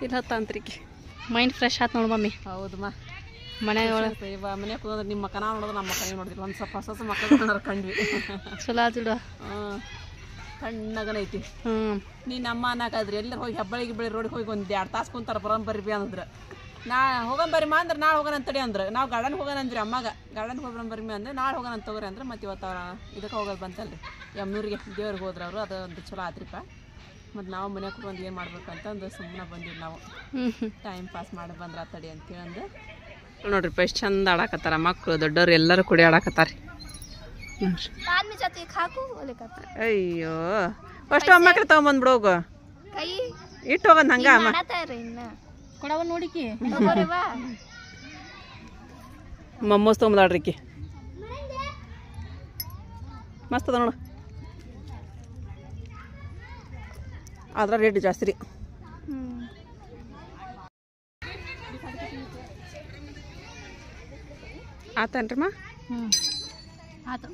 ಇಲ್ಲಿ ಹತ್ತಂತ್ರಿಕೆ ಮೈಂಡ್ ಫ್ರೆಶ್ ಆಯ್ತು ನೋಡು ಮಮ್ಮಿ. ಹೌದಮ್ಮ ಮನೆ ಒಳಗೆ ಮನೆ ಕೂತ್ರೆ ನಿಮ್ಮ ಮಕ್ಕ ನಾವು ನೋಡೋದು ನಮ್ಮ ಮಕ್ಕ ನೋಡಿದ್ವಿ ಒಂದು ಸ್ವಲ್ಪ ಹೊಸ ಮಕ್ಕಳು ಕಂಡ್ವಿ. ಚಲೋ ಆತಿಡು ಕಣ್ಣಗನೈತಿ. ನೀನು ನಮ್ಮ ಅನ್ನಕಾದ್ರಿ ಎಲ್ಲರೂ ಹೋಗಿ ಹೆಬ್ಬಳ್ಳಿ ರೋಡಿಗೆ ಹೋಗಿ ಒಂದು 2 ತಾಸು ಕುಂತಾರ ಬರಂಬರ್ರಿ ಅಂದ್ರೆ ನಾ ಹೋಗಂಬರಿ ಅಂದ್ರೆ ನಾಳೆ ಹೋಗೋಣ ಅಂತಡಿ ಅಂದ್ರೆ ನಾವು ಗಾರ್ಡನ್ ಹೋಗೋಣ ಅಂದ್ರಿ ಅಮ್ಮಾಗ ಗಾರ್ಡನ್ ಹೋಗ್ಬರಂಬರಿ ಅಂದ್ರೆ ನಾಳೆ ಹೋಗೋಣ ಅಂತ ತಗೋರಿ ಅಂದ್ರೆ ಮತ್ತೆ ಇವತ್ತು ಅವ್ರ ಇದಕ್ಕೆ ಹೋಗೋದು ಬಂತಲ್ರಿ ಯಮ್ನೂರಿಗೆ ದೇವ್ರಿಗೆ ಹೋದ್ರು ಅವರು ಅದು ಒಂದು ಚಲೋ ಆತ್ರಿಪ್ಪ. ಮತ್ತು ನಾವು ಮನ್ಯಾಗ ಕುತ್ಕೊಂಡು ಏನು ಮಾಡ್ಬೇಕಂತ ಒಂದು ಸುಮ್ಮನೆ ಬಂದಿವಿ ನಾವು ಟೈಮ್ ಪಾಸ್ ಮಾಡಿ ಬಂದ್ರೆ ತಡಿ ಅಂತೇಳಿ ಅಂದು ನೋಡ್ರಿಪ್ಪ ಎಷ್ಟು ಚಂದ ಆಡಾಕತ್ತಾರ ಮಕ್ಕಳು ದೊಡ್ಡವ್ರು ಎಲ್ಲರೂ ಕುಡಿ ಆಡಾಕತ್ತಾರ. ಅಯ್ಯೋ ಅಷ್ಟು ಮಕ್ಳು ತಗೊಂಬಂದ್ಬಿಡು ಹೋಗು ಇಟ್ಟು ಹೋಗೋದು ಹಂಗ ಕೊಡವ ನೋಡಿಕಿ ಮಮ್ಮೋಸ್ ತೊಗೊಂಬದಾಡ್ರಿಕಿ ಮಸ್ತ್ ಅದ ನೋಡು. ಅದ್ರ ರೇಟ್ ಜಾಸ್ತಿ ರೀ. ಆತನ್ರಿಮ್ಮ ಆತು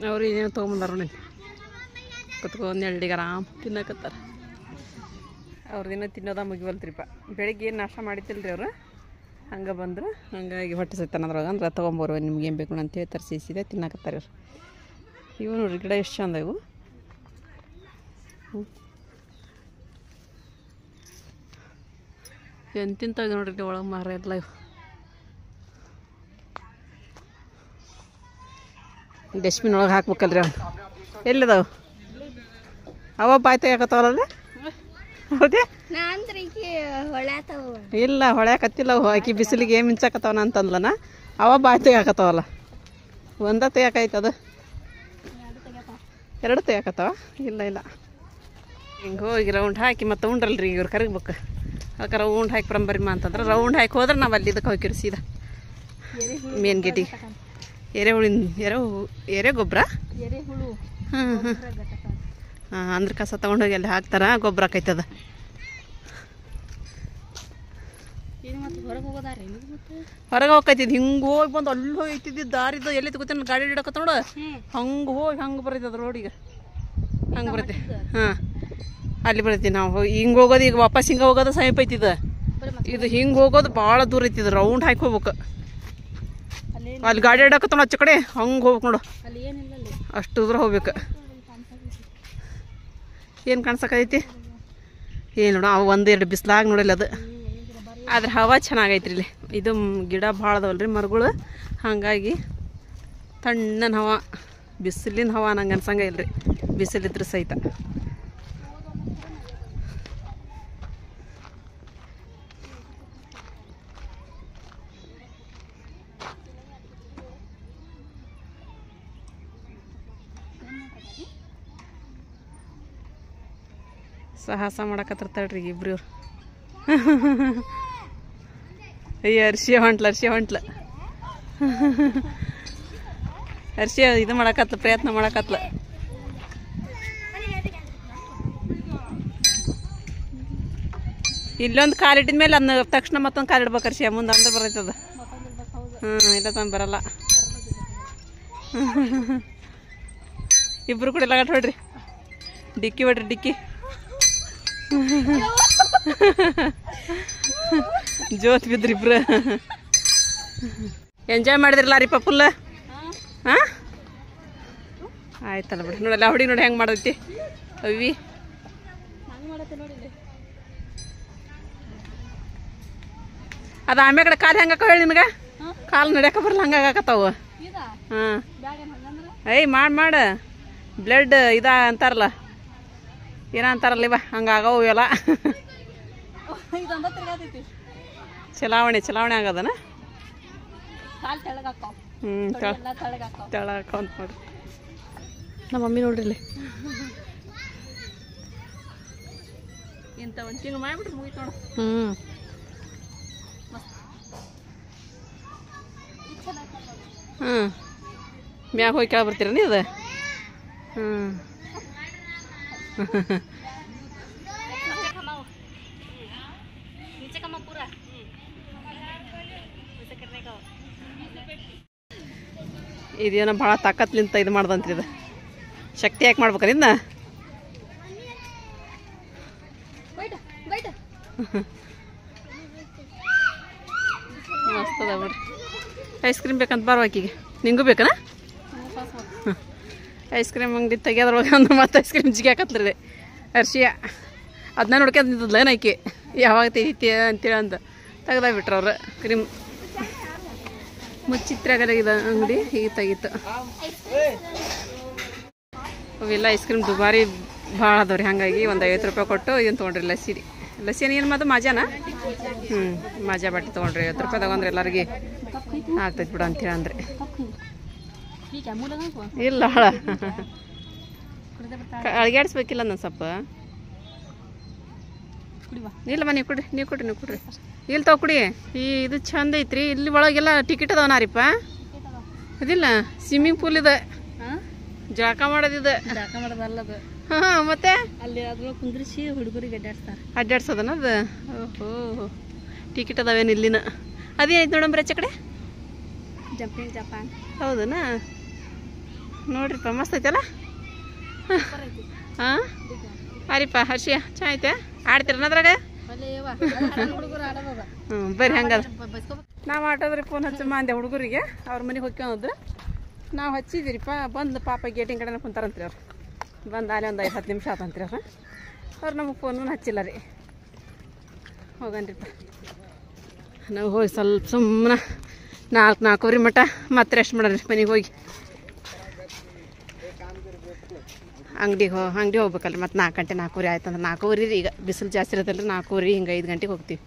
ಅವ್ರು ಏನೇನು ತೊಗೊಂಬಂದಾರ ನೋಡಿ ಕುತ್ಕೊಂಡು ಎಳ್ಳಿಗೆ ಆರಾಮ್ ತಿನ್ನಕತ್ತಾರ. ಅವ್ರದ್ದೇನೋ ತಿನ್ನೋದ ಮುಗಿವಲ್ತ್ರಿಪ್ಪ. ಬೆಳಿಗ್ಗೆ ಏನು ನಾಷ್ಟ ಮಾಡಿತಿಲ್ರಿ ಅವರು ಹಂಗೆ ಬಂದ್ರೆ ಹಂಗಾಗಿ ಹೊಟ್ಟೆ ಸೈತಾನದ್ರಾಗ ಅಂದ್ರೆ ತೊಗೊಂಬರುವ ನಿಮ್ಗೆ ಏನು ಬೇಕು ಅಂತೇಳಿ ತರಿಸಿದೆ ತಿನ್ನಕತ್ತಾರ ಇವ್ರು. ಇವು ನೋಡ್ರಿ ಗಿಡ ಎಷ್ಟು ಚಂದ ಇವು. ಎಂತಿಂತಾಗ ನೋಡ್ರಿ ಒಳಗೆ ಮಾರ ಎಲ್ಲ ಇವು. ಡಸ್ಟ್ಬಿನ್ ಒಳಗೆ ಹಾಕ್ಬೇಕಲ್ರಿ ಅವ್ನು ಎಲ್ಲಿದಾವು ಅವ ಬಾಯ್ ತೆಗಿಯಾಕತ್ತಾವಲ್ಲ ಹೌದೇ ಇಲ್ಲ ಹೊಳ್ಯಾಕತ್ತಿಲ್ಲ ಅವು ಆಕಿ ಬಿಸಿಲಿಗೆ ಏನು ಮಿಂಚಾಕತ್ತವನ ಅಂತಂದ್ಲನ ಅವ ಬಾಯ್ ತೆಗಿಯಾಕತ್ತಾವಲ್ಲ ಒಂದ ತೆಗಿಯಾಕೈತದ 2 ತೆಗಿಯಾಕತ್ತಾವ ಇಲ್ಲ ಇಲ್ಲ ಹಿಂಗೆ ಹೋಗಿ ರೌಂಡ್ ಹಾಕಿ ಮತ್ತೆ ಉಂಡ್ರಲ್ರಿ ಇವ್ರು ಕರಗ್ಬೇಕು ಅದಕ್ಕೆ ರೌಂಡ್ ಹಾಕಿ ಬರಂಬರಿಮ್ಮ ಅಂತಂದ್ರೆ ರೌಂಡ್ ಹಾಕಿ ಹೋದ್ರೆ ನಾವು ಅಲ್ಲಿ ಇದಕ್ಕೆ ಹೋಗಿರಿ ಸೀದಾ ಮೇನ್ ಗೇಟಿಗೆ. ಎರೆ ಗೊಬ್ಬರ ಹಾಂ ಅಂದ್ರೆ ಕಸ ತೊಗೊಂಡೋಗಿ ಅಲ್ಲಿ ಹಾಕ್ತಾರ ಗೊಬ್ಬರ ಆಕೈತದ. ಹೊರಗೆ ಹೋಗ್ತೈತಿದ್ ಹಿಂಗೆ ಹೋಗಿ ಬಂದು ಅಲ್ಲಿ ಹೋಗ್ತಿದ್ದು ದಾರಿದ್ದು ಎಲ್ಲಿ ತಗೋತೀನಿ ಗಾಡಿ ಹಿಡಕತ್ತ ನೋಡು ಹಂಗೆ ಹೋಗಿ ಹಂಗೆ ಬರೈತದ ರೋಡಿಗೆ ಹಂಗೆ ಬರೈತಿ. ಹಾಂ ಅಲ್ಲಿ ಬರೈತಿ ನಾವು ಹಿಂಗೆ ಹೋಗೋದು ಈಗ ವಾಪಸ್ ಹಿಂಗೆ ಹೋಗೋದು ಸಮೀಪ ಐತಿದ. ಇದು ಹಿಂಗೆ ಹೋಗೋದು ಭಾಳ ದೂರ ಐತಿದ ರೌಂಡ್ ಹಾಕಿ ಹೋಗ್ಬೇಕು. ಅಲ್ಲಿ ಗಾಡಿ ಹಿಡಕತ್ತ ಆಚೆ ಕಡೆ ಹಂಗೆ ಹೋಗ್ಬೇಕು ನೋಡು ಅಷ್ಟು ದೂರ ಹೋಗ್ಬೇಕು. ಏನು ಕಾಣ್ಸಕೈತಿ ಏನು ನೋಡು ಅವು 1-2 ಬಿಸ್ಲಾಗ ನೋಡಿಲ್ಲ ಅದು ಆದ್ರೆ ಹವಾ ಚೆನ್ನಾಗೈತ್ರಿ ಇಲ್ಲಿ. ಇದು ಗಿಡ ಭಾಳ ಅದಾವಲ್ರಿ ಮರಗಳು ಹಾಗಾಗಿ ತಣ್ಣನ ಹವಾ ಬಿಸಿಲಿನ ಹವಾ ನಂಗೆ ಅನ್ಸಂಗ ಇಲ್ರಿ ಬಿಸಿಲಿದ್ರೆ ಸಹಿತ. ಸಾಹಸ ಮಾಡಕತ್ತಿರ್ತಾಳ್ರಿ ಇಬ್ರು. ಅಯ್ಯ ಅರ್ಶಿಯ ಹೊಂಟ್ಲ ಅರ್ಶಿಯ ಇದು ಮಾಡಕತ್ಲ ಪ್ರಯತ್ನ ಮಾಡಕತ್ಲ. ಇಲ್ಲೊಂದು ಕಾಲಿಟ್ಟಿದ ಮೇಲೆ ಅದನ್ನ ತಕ್ಷಣ ಮತ್ತೊಂದು ಕಾಲಿಡ್ಬೇಕು ಅರ್ಶಿಯ ಮುಂದೆ ಅಂದ್ರೆ ಬರೈತದ. ಇಲ್ಲ ತಂದು ಬರಲ್ಲ. ಇಬ್ರು ಕೂಡ ಎಲ್ಲ ಗಟ್ಟ ಹೊಡ್ರಿ ಡಿಕ್ಕಿ ಹೊಡ್ರಿ ಡಿಕ್ಕಿ ಜೋತ್ ಬಿದ್ರಿ ಇಬ್ರು. ಎಂಜಾಯ್ ಮಾಡಿದ್ರಲ್ಲ ರೀ ಫುಲ್. ಹಾಂ ಆಯ್ತಲ್ಲ ಬಿಡಿ ನೋಡಲ್ಲ ಹುಡುಗಿ ನೋಡಿ ಹೆಂಗೆ ಮಾಡೈತಿ ಅವಿ. ಅದು ಆಮೇಲೆ ಕಡೆ ಕಾಲು ಹೆಂಗೆ ಹೇಳಿ ನಿನಗೆ ಕಾಲು ನಡ್ಯಾಕ ಬರಲ್ಲ ಹಂಗಾಗತ್ತಾವ. ಹಾಂ ಏಯ್ ಮಾಡು ಬ್ಲಡ್ ಇದ ಅಂತಾರಲ್ಲ ಏನ ಅಂತಾರಲ್ಲ ಇವ ಹಂಗಾಗವು ಇವೆಲ್ಲ ಚಲಾವಣೆ ಆಗದನ. ತೆಳಗಾಕಂತ ನೋಡಿ ನಮ್ಮ ಮಮ್ಮಿ ನೋಡ್ರಿ ಇಲ್ಲಿ ಇಂಥ ಒಂದು ತಿಂಗಳು ಮಾಡಿಬಿಟ್ರೆ ಮುಗಿತು ನೋಡು. ಮ್ಯಾಗ ಹೋಗಿ ಕೆಳಗೆ ಬರ್ತೀರ ನೀವು ಅದು? ಇದೇನೋ ಭಾಳ ತಾಕತ್ಲಿಂತ ಇದು ಮಾಡ್ದಂತ್ರಿ ಇದು. ಶಕ್ತಿ ಯಾಕೆ ಮಾಡ್ಬೇಕ ನಿನ್ನ? ಮಸ್ತ್ ಅದ ಬಿಡ್ರಿ. ಐಸ್ ಕ್ರೀಮ್ ಬೇಕಂತ ಬಾರ್ವಾಕಿಗೆ ನಿಂಗೂ ಬೇಕನ? ಐಸ್ ಕ್ರೀಮ್ ಅಂಗಡಿ ತೆಗಿಯೋದ್ರೊಳಗೆ ಅಂದ್ರೆ ಮತ್ತೆ ಐಸ್ ಕ್ರೀಮ್ ಜಿಗ್ಯಾಕತ್ರಿ ಅರ್ಶಿಯ ಅದನ್ನ ನೋಡ್ಕೊಂತ ನಿಂತದ್ಲ ಏನಾಕಿ ಯಾವಾಗ ತೆಗಿತೀಯ ಅಂತೇಳಿ ಅಂತ ತೆಗ್ದ ಬಿಟ್ರು ಅವ್ರು ಕ್ರೀಮ್. ಮುಚ್ಚಿತ್ರಾಗದ ಇದು ಅಂಗಡಿ ಹೀಗೆ ತೆಗಿತು. ಅವೆಲ್ಲ ಐಸ್ ಕ್ರೀಮ್ ದುಬಾರಿ ಭಾಳ ಅದಾವ್ರಿ. ಹಾಗಾಗಿ ಒಂದು 50 ರೂಪಾಯಿ ಕೊಟ್ಟು ಇದನ್ನು ತೊಗೊಂಡ್ರಿ ಲಸ್ಸಿ. ಲಸ್ಸಿ ಏನು ಮಾತು ಮಾಜಾನ? ಮಾಜಾ ಬಟ್ಟೆ ತೊಗೊಂಡ್ರಿ 50 ರೂಪಾಯಿ ತಗೊಂಡ್ರಿ ಎಲ್ಲರಿಗೆ ಆಗ್ತೈತೆ ಬಿಡು ಅಂತೇಳಿ ಅಂದ್ರೆ ಇಲ್ಲ ಅಳಗ್ಯಾಡಿಸ್ಬೇಕಿಲ್ಲ ನಾನು ಸ್ವಲ್ಪ. ಇಲ್ಲಮ್ಮ ನೀವು ಕೊಡ್ರಿ ನೀವು ಕೊಡ್ರಿ ಇಲ್ಲಿ ತಗೋ ಕುಡಿ. ಇದು ಚಂದ ಐತ್ರಿ. ಇಲ್ಲಿ ಒಳಗೆಲ್ಲ ಟಿಕೆಟ್ ಅದಾವನಾರಿಪ್ಪ. ಅದಿಲ್ಲ ಸ್ವಿಮ್ಮಿಂಗ್ ಪೂಲ್ ಇದೆ, ಜಳಕ ಮಾಡೋದಿದೆ. ಹಾಂ ಮತ್ತೆ ಅಲ್ಲಿ ಅದ್ರೊಳಗೆ ಕುಂದ್ರಿಸಿ ಹುಡುಗರಿಗೆ ಅಡ್ಡಾಡ್ಸೋದನ ಅದು? ಓಹೋ ಟಿಕೆಟ್ ಅದಾವೇನು ಇಲ್ಲಿನ? ಅದೇನೈತೆ ನೋಡಂಬ್ರಿ ಆಚೆ ಕಡೆ ಜಂಪಿಂಗ್ ಜಪಾನ್. ಹೌದನಾ? ನೋಡ್ರಿಪ್ಪ ಮಸ್ತ್ ಐತಲ್ಲ. ಹಾಂ ಅರಿಪ್ಪ ಹರ್ಷಿಯ ಚಾ ಐತೆ. ಆಡ್ತೀರನ ಅದ್ರಾಗ? ಬರ್ರಿ ಹಂಗದ. ನಾವು ಆಟೋದ್ರಿ ಫೋನ್ ಹಚ್ಚಮ್ಮ ಅಂದೆ ಹುಡುಗರಿಗೆ. ಅವ್ರ ಮನೆಗೆ ಹೋಗ್ಕೊಂಡ್ರು. ನಾವು ಹಚ್ಚಿದಿರಿಪ್ಪ. ಬಂದು ಪಾಪ ಗೇಟಿನ ಕಡೆನ ಕುಂತಾರಂತ್ರಿ ಅವ್ರು. ಬಂದು ಅಲ್ಲಿ ಒಂದು 5-10 ನಿಮಿಷ ಆತಂತ್ರಿ ಅವ್ರು ನಮಗೆ ಫೋನು ಹಚ್ಚಿಲ್ಲ ರೀ. ಹೋಗನ್ರಿಪ್ಪ ನಾವು ಹೋಗಿ ಸ್ವಲ್ಪ ಸುಮ್ಮನೆ 4-4 ಮಟ್ಟ ಮತ್ತೆ ರೆಸ್ಟ್ ಮಾಡ್ರಿ ಮನೆಗೆ ಹೋಗಿ. ಅಂಗಡಿ ಹೋಗ್ಬೇಕಲ್ರಿ ಮತ್ತೆ 4 ಗಂಟೆ 4:15 ಆಯ್ತಂದ್ರೆ 4:15 ರೀ. ಈಗ ಬಿಸಿಲು ಜಾಸ್ತಿ ಇರತ್ತಲ್ಲ ರೀ 4:15 ಹಿಂಗೆ 5 ಗಂಟೆಗೆ ಹೋಗ್ತೀವಿ.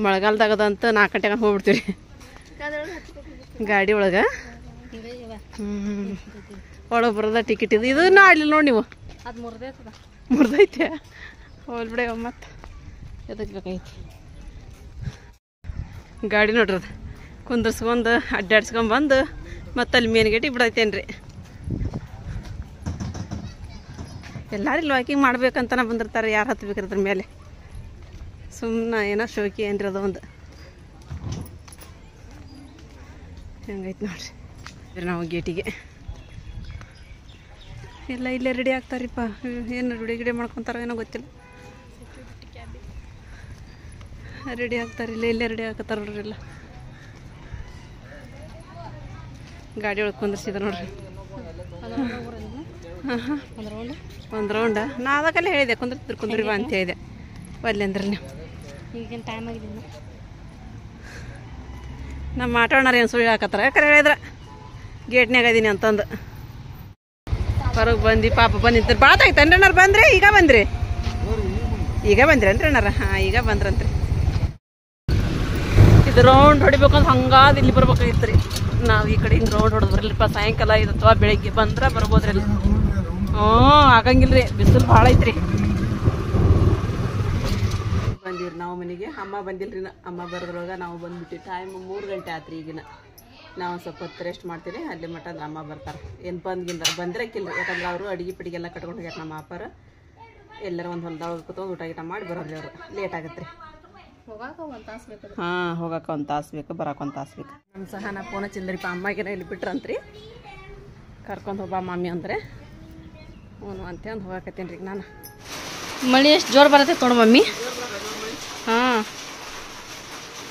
ಮಳೆಗಾಲದಾಗದಂತ 4 ಗಂಟೆಗೆ ಹೋಗ್ಬಿಡ್ತೀವಿ ರೀ ಗಾಡಿ ಒಳಗೆ. ಒಳಗೆ ಬರೋದ ಟಿಕೆಟ್ ಇದು. ಇದನ್ನು ಆಡ್ಲಿಲ್ಲ ನೋಡಿ ನೀವು. ಅದು ಮುರಿದೈತೆ ಹೋಲ್ ಬಿಡ. ಮತ್ತೆ ಎದಕ್ಕೆ ಬೇಕೈತಿ ಗಾಡಿ ನೋಡ್ರಿ. ಅದು ಕುಂದರ್ಸ್ಕೊಂಡು ಅಡ್ಡಾಡ್ಸ್ಕೊಂಬಂದು ಮತ್ತೆ ಅಲ್ಲಿ ಮೇನ್ ಗೇಟಿಗೆ ಬಿಡೈತೇನು ರೀ. ಎಲ್ಲರೂ ಇಲ್ಲಿ ವಾಕಿಂಗ್ ಮಾಡ್ಬೇಕಂತನ ಬಂದಿರ್ತಾರೆ. ಯಾರು ಹತ್ಬೇಕ್ರಿ ಅದ್ರ ಮೇಲೆ? ಸುಮ್ಮನೆ ಏನೋ ಶೋಕಿ ಏನ್ರಿ ಅದು ಒಂದು. ಹೆಂಗೈತೆ ನೋಡ್ರಿ ನಾವು ಗೇಟಿಗೆ ಎಲ್ಲ ಇಲ್ಲೇ ರೆಡಿ ಆಗ್ತಾರಿಪ್ಪ. ಏನು ರೆಡಿ ಮಾಡ್ಕೊತಾರೋ ಏನೋ ಗೊತ್ತಿಲ್ಲ. ರೆಡಿ ಆಗ್ತಾರೆ ಇಲ್ಲೇ ರೆಡಿ ಆಗತ್ತಾರ ನೋಡ್ರಿ. ಎಲ್ಲ ಗಾಡಿ ಒಳಗೆ ಕುಂದಿರ್ಸಿದ ನೋಡ್ರಿ. ಒಂದು ರೌಂಡ ನಾ ಅದಕ್ಕೆಲ್ಲ ಹೇಳಿದೆ ಕುಂದ್ರಿ ಬಾ ಅಂತ ಹೇಳಿದೆ. ಒಲ್ಲೆ ಅಂದ್ರೆ ನೀವು ಈಗಿನ ಟೈಮ್ ಆಗಿದೆ. ನಮ್ಮ ಆಟೋಣರು ಏನು ಸುಳ್ಳು ಹಾಕತ್ತಾರ? ಯಾಕಂದ್ರೆ ಹೇಳಿದ್ರೆ ಗೇಟ್ನಾಗ ಇದೀನಿ ಅಂತಂದು ಹೊರಗೆ ಬಂದು ಪಾಪ ಬಂದಿರ್ತಾರೆ. ಭಾಳ ಆಯ್ತು ಅಣ್ಣ ಬಂದ್ರಿ? ಈಗ ಬಂದ್ರಿ ಅನ್ರಿ ಅಣ್ಣಾರ? ಹಾಂ ಈಗ ಬಂದ್ರಂತ್ರಿ. ಇದು ರೌಂಡ್ ಹೊಡಿಬೇಕಂತ ಹಂಗಾದ ಇಲ್ಲಿ ಬರ್ಬೇಕಾಗಿತ್ತು ರೀ. ನಾವು ಈ ಕಡೆ ಹಿಂಗೆ ರೌಂಡ್ ಹೊಡೆದು ಬರಲಿಪ್ಪ. ಸಾಯಂಕಾಲ ಇದು ಅಥವಾ ಬೆಳಗ್ಗೆ ಬಂದ್ರೆ ಬರ್ಬೋದ್ರಿ ಅಲ್ಲಿ. ಆಗಂಗಿಲ್ಲ ರೀ, ಬಿಸಿಲು ಭಾಳ ಐತ್ರಿ. ಬಂದಿವ್ರಿ ನಾವು ಮನೆಗೆ. ಅಮ್ಮ ಬಂದಿಲ್ರಿ. ಅಮ್ಮ ಬರೋದ್ರೊಳಗೆ ನಾವು ಬಂದ್ಬಿಟ್ಟು ಟೈಮ್ 3 ಗಂಟೆ ಆತ್ರಿ. ಈಗಿನ ನಾವು ಸ್ವಲ್ಪ ಹೊತ್ತು ರೆಸ್ಟ್ ಮಾಡ್ತೀರಿ. ಅಲ್ಲಿ ಮಟ್ಟ ಅಮ್ಮ ಬರ್ತಾರೆ. ಏನು ಬಂದಿರಕ್ಕಿಲ್ಲ. ಯಾಕಂದ್ರೆ ಅವರು ಅಡುಗೆ ಪಿಡಿಗೆಲ್ಲ ಕಟ್ಕೊಂಡು ಹೋಗ್ಯಾರ ನಮ್ಮ ಅಪ್ಪಾರ. ಎಲ್ಲರ ಒಂದು ಹೊಲ್ದಾಗ ಕೂತ್ಕೊಂಡು ಊಟ ಗೀಟ ಮಾಡಿ ಬರೋದ್ರಿ ಅವರು. ಲೇಟ್ ಆಗತ್ತೆ ರೀ. ಹಾಂ ಹೋಗಕ್ಕೆ 1 ತಾಸು ಬೇಕು, ಬರೋಕೆ 1 ತಾಸು ಬೇಕು. ನಮ್ಮ ಸಹ ನಾ ಫೋನ್ ಹಚ್ಚಿಲ್ರಿಪ್ಪ. ಅಮ್ಮಾಗೇನ ಇಲ್ಲಿ ಬಿಟ್ರಂತ್ರಿ. ಕರ್ಕೊಂಡು ಹೋಗ್ಬಾ ಮಮ್ಮಿ ಅಂದರೆ ಹ್ಞೂ ಅಂತೇಳಿ ಹೋಗಾಕತ್ತೀನಿ ರೀ ನಾನು. ಮಳೆ ಎಷ್ಟು ಜೋರು ಬರತ್ತೆ ತೊಗೊಂಡು ಮಮ್ಮಿ. ಹಾಂ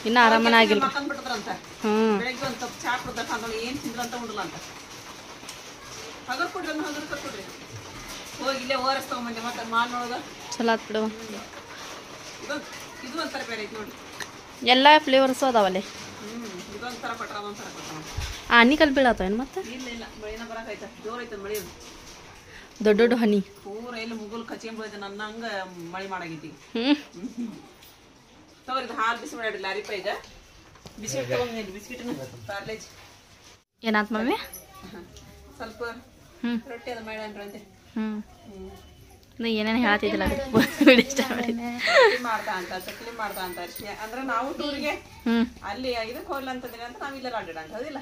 ಇನ್ನೂ ಆರಾಮನ ಆಗಿಲ್ಲ. ಬೆಳಗ್ಗೆ ಒಂದು ಕಪ್ ಚಾ ಕೊಡ್ತಾರೆ. ಏನು ತಿಂದ್ರ ಅಂತ ಉಂಡ್ರಲ್ಲ ಅಂತ ಹಗರ್ ಕೊಡ್ರಿ. ಹೋಗಿ ಇಲ್ಲೇ ಓರಸ್ ತಗೊಂಬಂದೆ. ಮತ್ತೆ ಮಾಲ್ನೊಳಗೆ ಚಲೋ ಆತ್ ಬಿಡು. ಇದು ಒಂಥರ ಬೇರೆ ಐತಿ ನೋಡಿ. ಎಲ್ಲ ಫ್ಲೇವರ್ಸು ಅದಾವಲ್ಲಿ. ಇದೊಂಥರ ಕೊಟ್ರ ಅದೊಂಥರ ಕೊಟ್ರ. ಆನಿಕಲ್ ಬೀಳತ್ತವ ಏನು ಮತ್ತೆ? ಇಲ್ಲ ಮಳಿನ ಬರಕೈತೆ. ಜೋರ್ ಐತೆ ಮಳಿ. ದೊಡ್ಡ ದೊಡ್ಡ ಹನಿ ಪೂರ ಇಲ್ಲಿ ಮುಗುಲ್ ಕಚ್ಕೊಂಡ್ಬಿಡೈತೆ. ನನ್ನ ಹಂಗೆ ಮಳಿ ಮಾಡಾಗೈತಿ. ತಗೋರಿ ಇದು ಹಾಲು ಬಿಸಿ ಮಾಡಿಲ್ಲ ರೀಪ. ಈಗ ಬಿಸ್ಕಿಟ್ ತೊಗೊಂಡು ಬಿಸ್ಕಿಟ್ನ ಪಾರ್ಲೇಜ್. ಏನಾತ್ ಮಮ್ಮಿ? ಸ್ವಲ್ಪ ರೊಟ್ಟಿ ಅದು ಮಾಡ್ಯಾನ್ರಿ ಅಂತೆ. ನೀ ಏನೇನು ಹೇಳ್ತಿದ್ದಿಲ್ಲ ವಿಡಿಯೋ ಸ್ಟಾರ್ಟ್ ಮಾಡಿ. ಚಕ್ಲಿ ಮಾಡ್ತಾ ಅಂತ ಅಷ್ಟೇ. ಅಂದ್ರೆ ನಾವು ಟೂರಿಗೆ ಅಲ್ಲಿ ಇದಕ್ಕೆ ಹೋಗ್ಲ ಅಂತಂದ್ರೆ ಅಂತ ನಾವ್ ಇಲ್ಲೇ ಅಡ್ಡಾಡ ಅಂತ ಅದಿಲ್ಲ.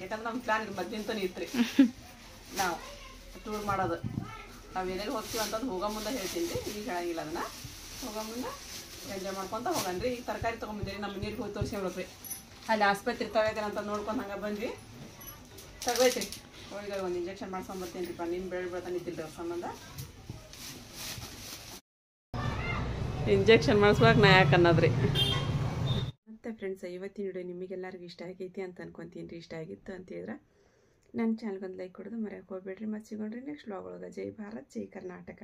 ಯಾಕಂದ್ರೆ ನಮ್ ಪ್ಲಾನ್ ಮದ್ದಿಂತಾನೆ ಇತ್ರಿ ನಾವು ಟೂರ್ ಮಾಡೋದು. ನಾವ್ ಏನೇನು ಹೋಗ್ತೀವಿ ಅಂತಂದು ಹೋಗೋ ಮುಂದೆ ಹೇಳ್ತೀನಿ ರೀ, ಈಗ ಹೇಳಂಗಿಲ್ಲ ಅದನ್ನ. ಹೋಗೋ ಮುಂದೆ ಎಂಜಾಯ್ ಮಾಡ್ಕೊಂತ ಹೋಗನ್ರಿ. ಈಗ ತರಕಾರಿ ತೊಗೊಂಬಂದಿರಿ, ನಮ್ಮ ನೀರಿಗೆ ಹೋಗಿ ತೋರಿಸ್ಕೊಳ್ಬೇಕ್ರಿ. ಅಲ್ಲಿ ಆಸ್ಪತ್ರೆ ತಗೋಯ್ತಾನೆ ಅಂತ ನೋಡ್ಕೊಂಡು ಹಂಗೆ ಬಂದ್ವಿ. ತಗೋಯ್ತ್ರಿ ಹೋಳಿಗೆ ಒಂದು ಇಂಜೆಕ್ಷನ್ ಮಾಡ್ಸ್ಕೊಂಬರ್ತೀನಿ ರೀ. ನಿನ್ನ ಬೆಳೆ ಬೆಳ್ತಾನೆ ಇದ್ದಿಲ್ಲ ಅವ್ರ ಸಂಬಂಧ ಇಂಜೆಕ್ಷನ್ ಮಾಡಿಸ್ಬೇಕು ನಾ ಯಾಕೆ ಅನ್ನೋದ್ರಿ. ಮತ್ತು ಫ್ರೆಂಡ್ಸ್, ಇವತ್ತಿನ ವಿಡಿಯೋ ನಿಮಗೆಲ್ಲರಿಗೂ ಇಷ್ಟ ಆಗೈತಿ ಅಂತ ಅನ್ಕೊತೀನಿ ರೀ. ಇಷ್ಟ ಆಗಿತ್ತು ಅಂತ ಹೇಳಿದ್ರೆ ನನ್ನ ಚಾನಲ್ಗೊಂದು ಲೈಕ್ ಕೊಡೋದು ಮರೆಯೋಕೆ ಹೋಗ್ಬೇಡ್ರಿ. ಮತ್ತೆ ಸಿಗೋಣ್ರಿ ನೆಕ್ಸ್ಟ್ ವ್ಲಾಗ್ ಒಳಗೆ. ಜೈ ಭಾರತ್, ಜೈ ಕರ್ನಾಟಕ.